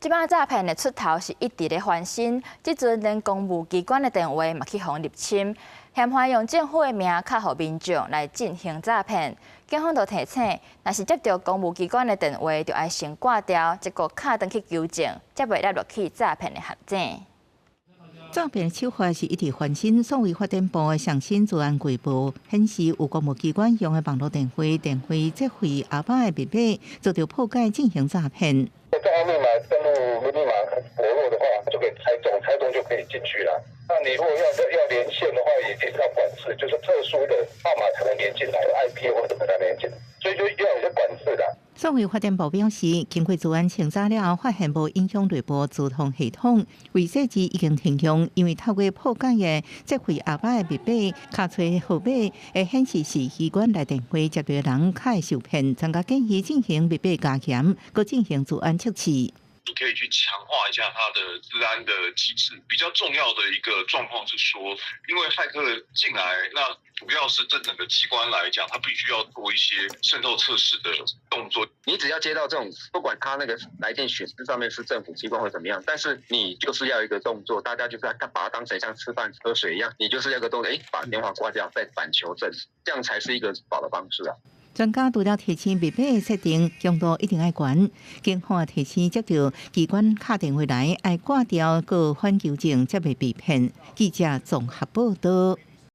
即摆诈骗的出头是一直咧翻新，即阵连公务机关的电话嘛去互入侵，嫌犯用政府的名卡互民众来进行诈骗。警方就提醒，若是接到公务机关的电话，就要先挂掉，结果卡登去纠正，才袂落去诈骗的陷阱。诈骗的手法是一直翻新，所谓发展部的上新治安规报显示，有公务机关用的网络电话接回阿爸的密码，做到破解进行诈骗。账号密码登录密码薄弱的话，就可以猜中就可以进去了。那你如果要连线的话，也是要管制，就是特殊的号码才能连进来 ，IP 或者才能连进来，所以就要有些管制的。所谓发展部表示，经过治安清查了，发现无影响内部自动系统，为设置已经停用，因为透过破解的接回阿爸的密码、卡吹号码，会显示是机关来电话接到人卡会受骗，增加建议进行密码加强，搁进行治安测试。你可以去强化一下它的治安的机制。比较重要的一个状况是说，因为骇客进来，那主要是这整个机关来讲，它必须要做一些渗透测试的动作。你只要接到这种，不管它那个来电显示上面是政府机关或怎么样，但是你就是要一个动作，大家就是要把它当成像吃饭喝水一样，你就是要一个动作，把电话挂掉，再反求证，这样才是一个好的方式啊。专家除了提醒密码的设定强度一定要悬，警方提醒接到机关打电话来，要挂掉，搁反纠正，才袂被骗。记者综合报道。